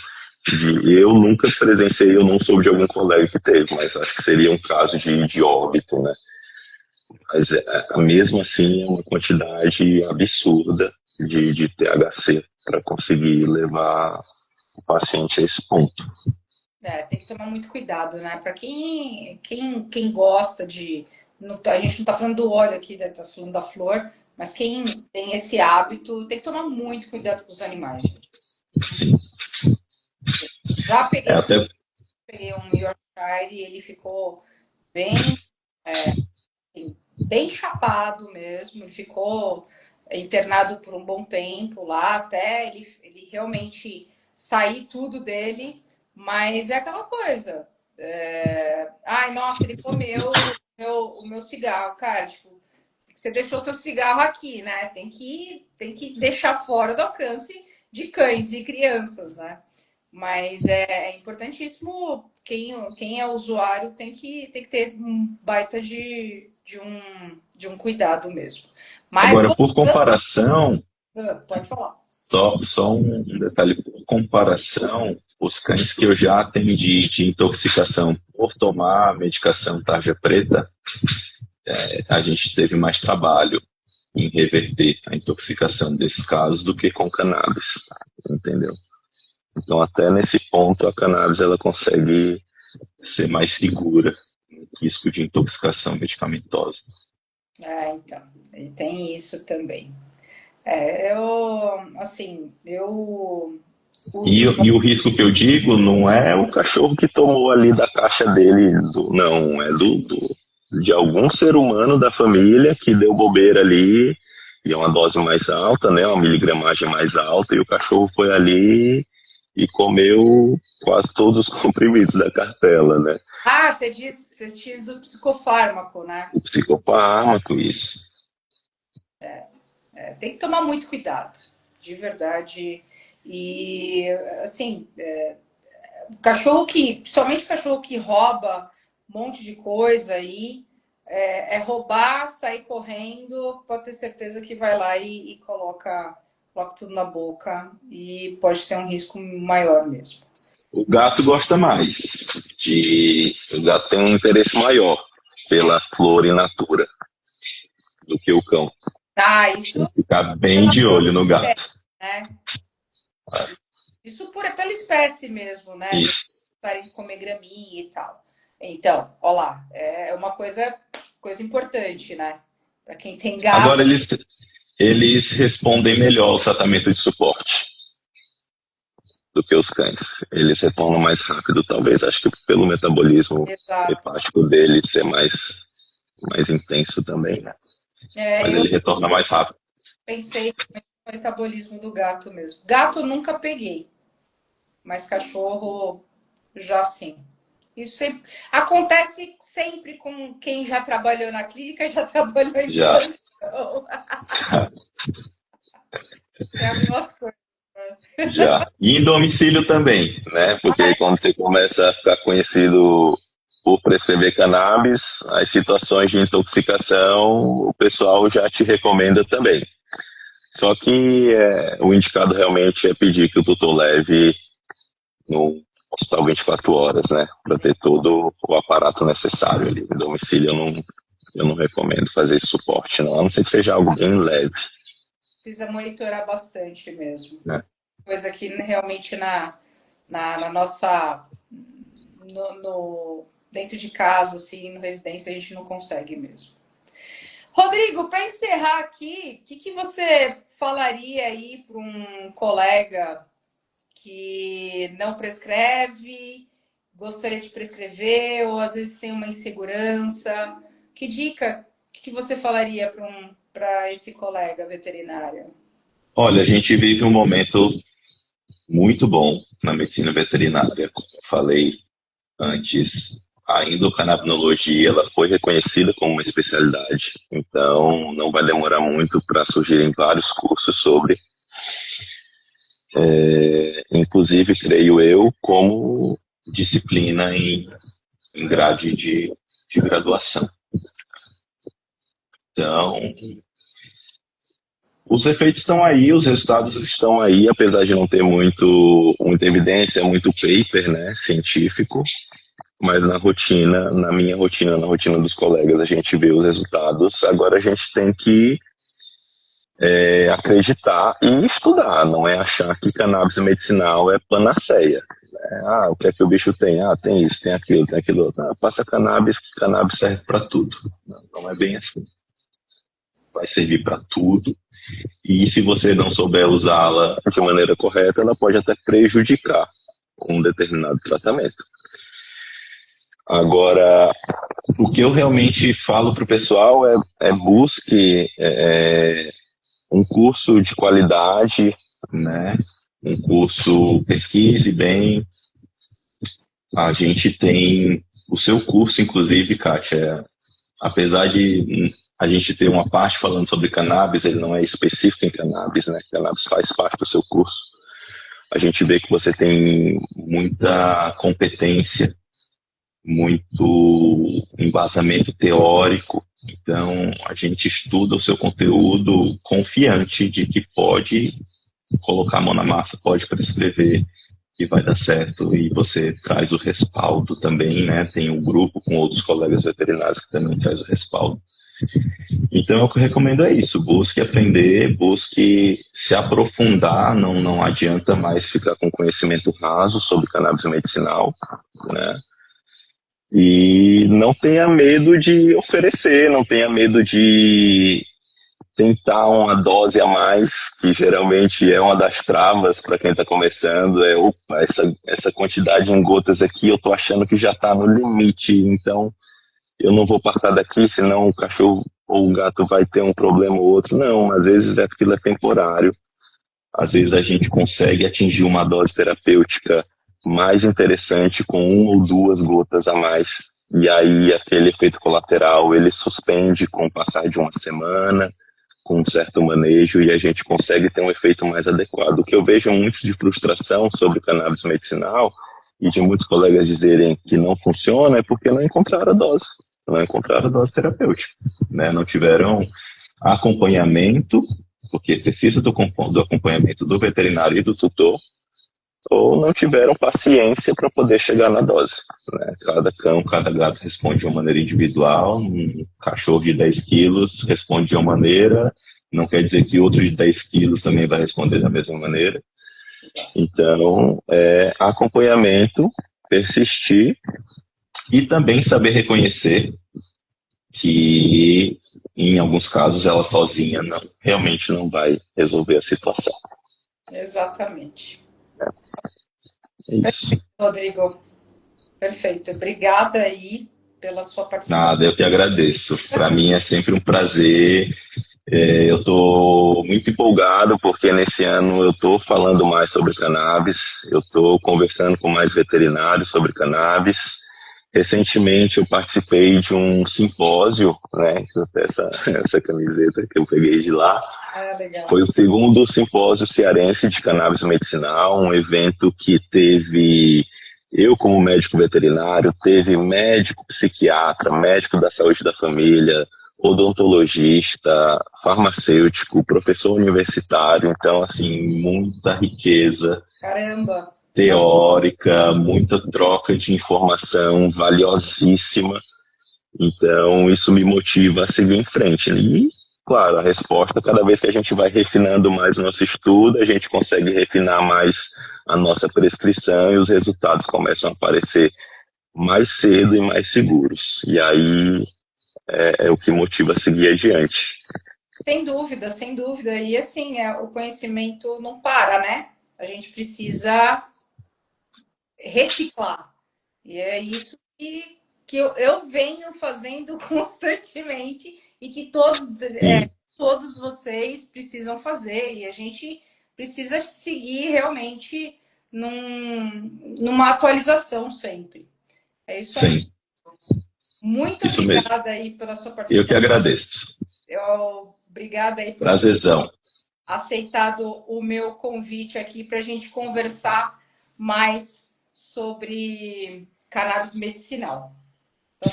eu nunca presenciei, eu não soube de algum colega que teve, mas acho que seria um caso de óbito, né? Mas mesmo assim é uma quantidade absurda de THC para conseguir levar o paciente a esse ponto. Tem que tomar muito cuidado, né? Para quem gosta de. A gente não está falando do óleo aqui, né? Tá falando da flor, mas quem tem esse hábito tem que tomar muito cuidado com os animais, gente. Sim. Já peguei, Até... peguei um Yorkshire e ele ficou bem, assim, bem chapado mesmo. Ele ficou internado por um bom tempo lá, até ele realmente sair tudo dele. Mas é aquela coisa. Ai, nossa, ele comeu o meu cigarro, cara. Tipo, você deixou seu cigarro aqui, né? Tem que deixar fora do alcance de cães e crianças, né? Mas é importantíssimo. Quem é usuário tem que ter um baita de um cuidado mesmo. Mas Agora, por comparação, pode falar. só um detalhe, por comparação, os cães que eu já atendi de intoxicação por tomar medicação tarja preta, a gente teve mais trabalho em reverter a intoxicação desses casos do que com cannabis, entendeu? Então, até nesse ponto, a cannabis ela consegue ser mais segura no risco de intoxicação medicamentosa. Então, ele tem isso também. Assim, eu E o risco que eu digo não é o cachorro que tomou ali da caixa dele, não, é de algum ser humano da família que deu bobeira ali, e é uma dose mais alta, né, uma miligramagem mais alta, e o cachorro foi ali e comeu quase todos os comprimidos da cartela, né? você diz do psicofármaco, né? O psicofármaco, isso. Tem que tomar muito cuidado, de verdade. E, assim, principalmente cachorro que rouba um monte de coisa aí, roubar, sair correndo, pode ter certeza que vai lá e coloca tudo na boca e pode ter um risco maior mesmo. O gato gosta mais o gato tem um interesse maior pela flora in natura do que o cão. Isso Tem que ficar bem de olho no gato. né? Isso pela espécie mesmo, né? Isso. Estarem de comer graminha e tal. Então, ó lá, é uma coisa importante, né? Para quem tem gato. Agora eles respondem melhor ao tratamento de suporte do que os cães. Eles retornam mais rápido, talvez, acho que pelo metabolismo Exato. hepático deles ser mais intenso também, né? Mas Eu ele retorna mais rápido. pensei no metabolismo do gato mesmo. Gato nunca peguei, mas cachorro já sim. Isso sempre acontece sempre com quem já trabalhou na clínica, já trabalhou em Já, plantão. já, Tem algumas coisas. já. E em domicílio também, né? Porque quando você começa a ficar conhecido por prescrever cannabis, as situações de intoxicação, o pessoal já te recomenda também. Só que o indicado realmente é pedir que o tutor leve no hospital 24 horas, né? Para ter todo o aparato necessário ali. No domicílio eu não recomendo fazer esse suporte, não. A não ser que seja algo bem leve, Precisa monitorar bastante mesmo. né? Coisa que realmente na nossa. Dentro de casa, assim, no residência, a gente não consegue mesmo. Rodrigo, para encerrar aqui, o que você falaria aí para um colega que não prescreve, gostaria de prescrever, ou às vezes tem uma insegurança? Que dica que você falaria para esse colega veterinário? Olha, a gente vive um momento muito bom na medicina veterinária. Como eu falei antes, a endocannabinologia ela foi reconhecida como uma especialidade. Então, não vai demorar muito para surgirem vários cursos sobre. Inclusive, creio eu, como disciplina em grade de graduação. Então, os efeitos estão aí, os resultados estão aí, apesar de não ter muita evidência, muito paper, né, científico, mas na rotina, na minha rotina, na rotina dos colegas, a gente vê os resultados. Agora a gente tem que acreditar e estudar, não é achar que cannabis medicinal é panaceia. O que é que o bicho tem? Tem isso, tem aquilo outro. Passa cannabis, que cannabis serve para tudo. Não é bem assim. Vai servir para tudo. E se você não souber usá-la de maneira correta, ela pode até prejudicar um determinado tratamento. Agora, o que eu realmente falo para o pessoal é busque um curso de qualidade, né? Um curso, pesquise bem. A gente tem o seu curso, inclusive, Kátia, apesar de a gente ter uma parte falando sobre cannabis, ele não é específico em cannabis, né? Cannabis faz parte do seu curso. A gente vê que você tem muita competência, muito embasamento teórico, então a gente estuda o seu conteúdo confiante de que pode colocar a mão na massa, pode prescrever, que vai dar certo, e você traz o respaldo também, né? Tem um grupo com outros colegas veterinários que também traz o respaldo. Então, o que eu recomendo é isso: busque aprender, busque se aprofundar, não adianta mais ficar com conhecimento raso sobre cannabis medicinal, né? E não tenha medo de oferecer, não tenha medo de tentar uma dose a mais, que geralmente é uma das travas para quem está começando. Opa, essa quantidade em gotas aqui eu tô achando que já está no limite, então eu não vou passar daqui, senão o cachorro ou o gato vai ter um problema ou outro. Não, às vezes aquilo é temporário. Às vezes a gente consegue atingir uma dose terapêutica mais interessante com uma ou duas gotas a mais. E aí aquele efeito colateral ele suspende com o passar de uma semana, com um certo manejo, e a gente consegue ter um efeito mais adequado. O que eu vejo muito de frustração sobre cannabis medicinal e de muitos colegas dizerem que não funciona é porque não encontraram a dose. Não encontraram a dose terapêutica, né? Não tiveram acompanhamento, porque precisa do acompanhamento do veterinário e do tutor, ou não tiveram paciência para poder chegar na dose, né? Cada cão, cada gato responde de uma maneira individual. Um cachorro de 10 quilos responde de uma maneira, não quer dizer que outro de 10 quilos também vai responder da mesma maneira. Então, acompanhamento, persistir e também saber reconhecer que, em alguns casos, ela sozinha realmente não vai resolver a situação. Exatamente. É isso. Rodrigo, perfeito. Obrigada aí pela sua participação. Nada, eu que agradeço. Para mim é sempre um prazer. Eu estou muito empolgado porque nesse ano eu estou falando mais sobre cannabis, eu estou conversando com mais veterinários sobre cannabis. Recentemente eu participei de um simpósio, né? Essa camiseta que eu peguei de lá. Ah, legal. Foi o segundo simpósio cearense de cannabis medicinal, um evento que teve eu como médico veterinário, teve médico psiquiatra, médico da saúde da família, odontologista, farmacêutico, professor universitário, então assim, muita riqueza Caramba. teórica, muita troca de informação valiosíssima. Então, isso me motiva a seguir em frente. E, claro, a resposta, cada vez que a gente vai refinando mais o nosso estudo, a gente consegue refinar mais a nossa prescrição e os resultados começam a aparecer mais cedo e mais seguros. E aí é o que motiva a seguir adiante. Sem dúvida, sem dúvida. E assim, o conhecimento não para, né? A gente precisa reciclar. E é isso que eu venho fazendo constantemente e que Sim, todos vocês precisam fazer. E a gente precisa seguir realmente numa atualização sempre. É isso aí. sim, Muito isso mesmo. obrigada aí pela sua Eu que participação. agradeço. Obrigada aí por ter Prazerzão. aceitado o meu convite aqui para a gente conversar mais sobre cannabis medicinal. Tá Eu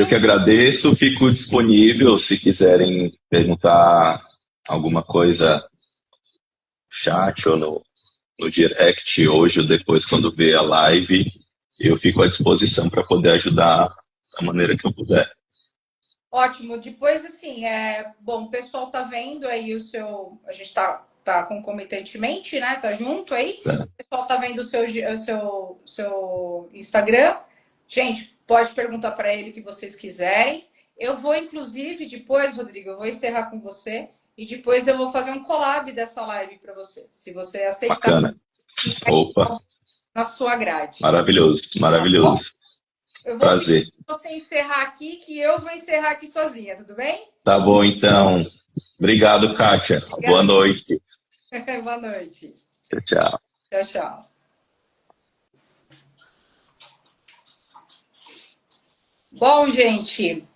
que certo? agradeço, fico disponível se quiserem perguntar alguma coisa no chat ou no direct hoje ou depois quando ver a live, eu fico à disposição para poder ajudar da maneira que eu puder. Ótimo. Depois, assim, bom, o pessoal tá vendo aí o seu. A gente tá concomitantemente, né? Tá junto aí. Certo? O pessoal tá vendo o seu Instagram. Gente, pode perguntar para ele o que vocês quiserem. Eu vou, inclusive, depois, Rodrigo, eu vou encerrar com você e depois eu vou fazer um collab dessa live para você. Se você aceitar, Bacana. fica Opa, na sua grade. maravilhoso, Tá bom? maravilhoso. Eu vou pedir Prazer. para você encerrar aqui, que eu vou encerrar aqui sozinha, tudo bem? Tá bom, então. Obrigado, Kátia. Boa Obrigada. noite. Boa noite. Tchau, tchau. Tchau, tchau. Bom, gente,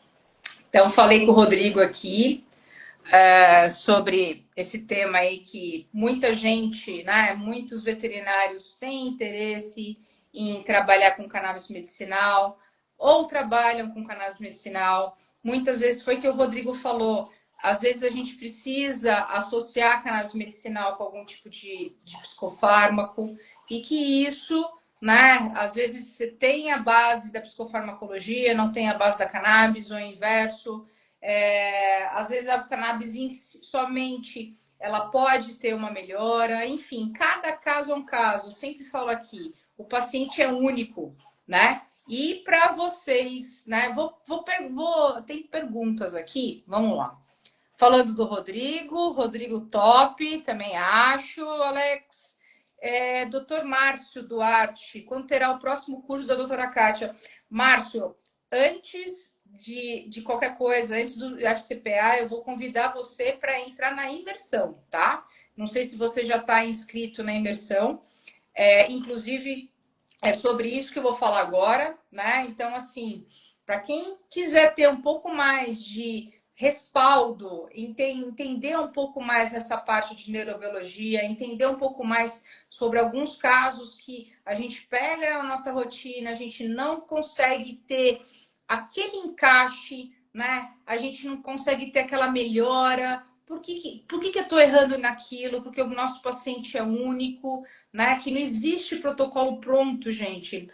então falei com o Rodrigo aqui sobre esse tema aí que muita gente, né, muitos veterinários têm interesse em trabalhar com cannabis medicinal ou trabalham com cannabis medicinal. Muitas vezes foi que o Rodrigo falou, às vezes a gente precisa associar cannabis medicinal com algum tipo de psicofármaco e que isso, né, às vezes você tem a base da psicofarmacologia, não tem a base da cannabis ou o inverso. Às vezes a cannabis somente ela pode ter uma melhora, enfim, cada caso é um caso. Eu sempre falo aqui, o paciente é único, né? E para vocês, né? Tem perguntas aqui, vamos lá. Falando do Rodrigo, Rodrigo top, também acho, Alex. Doutor Márcio Duarte, quando terá o próximo curso da doutora Kátia? Márcio, antes de qualquer coisa, antes do FCPA, eu vou convidar você para entrar na imersão, tá? Não sei se você já está inscrito na imersão. Inclusive, é sobre isso que eu vou falar agora, né? Então, assim, para quem quiser ter um pouco mais de respaldo, entender um pouco mais nessa parte de neurobiologia, entender um pouco mais sobre alguns casos que a gente pega na nossa rotina, a gente não consegue ter aquele encaixe, né? A gente não consegue ter aquela melhora. Por que eu estou errando naquilo? Porque o nosso paciente é único, né? Que não existe protocolo pronto, gente.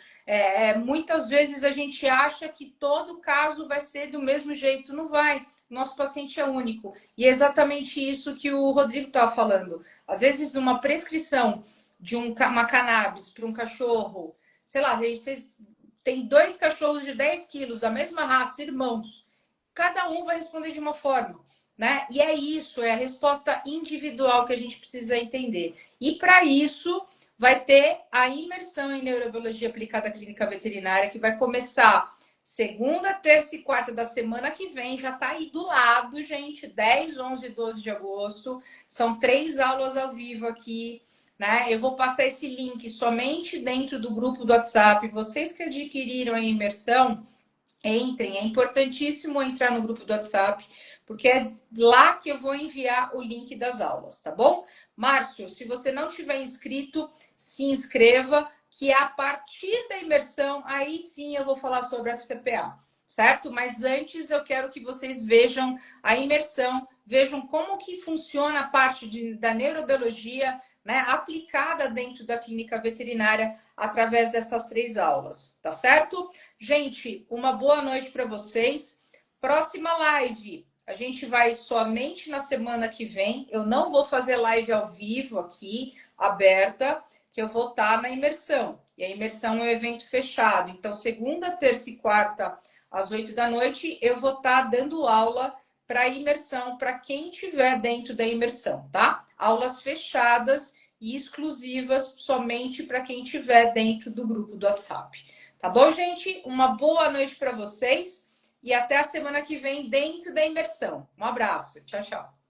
Muitas vezes a gente acha que todo caso vai ser do mesmo jeito, não vai. Nosso paciente é único. E é exatamente isso que o Rodrigo estava falando. Às vezes, uma prescrição de uma cannabis para um cachorro, sei lá, vocês tem 2 cachorros de 10 quilos da mesma raça, irmãos. Cada um vai responder de uma forma, né? E é isso, é a resposta individual que a gente precisa entender. E para isso, vai ter a imersão em neurobiologia aplicada à clínica veterinária, que vai começar segunda, terça e quarta da semana que vem. Já tá aí do lado, gente, 10, 11 e 12 de agosto. São 3 aulas ao vivo aqui, né? Eu vou passar esse link somente dentro do grupo do WhatsApp. Vocês que adquiriram a imersão, entrem. É importantíssimo entrar no grupo do WhatsApp, porque é lá que eu vou enviar o link das aulas, tá bom? Márcio, se você não tiver inscrito, se inscreva, que a partir da imersão, aí sim eu vou falar sobre a FCPA, certo? Mas antes eu quero que vocês vejam a imersão, vejam como que funciona a parte da neurobiologia, né, aplicada dentro da clínica veterinária através dessas 3 aulas, tá certo? Gente, uma boa noite para vocês. Próxima live, a gente vai somente na semana que vem. Eu não vou fazer live ao vivo aqui, aberta, que eu vou estar na imersão. E a imersão é um evento fechado. Então, segunda, terça e quarta, às 8 da noite, eu vou estar dando aula para imersão, para quem estiver dentro da imersão, tá? Aulas fechadas e exclusivas somente para quem estiver dentro do grupo do WhatsApp. Tá bom, gente? Uma boa noite para vocês e até a semana que vem dentro da imersão. Um abraço. Tchau, tchau.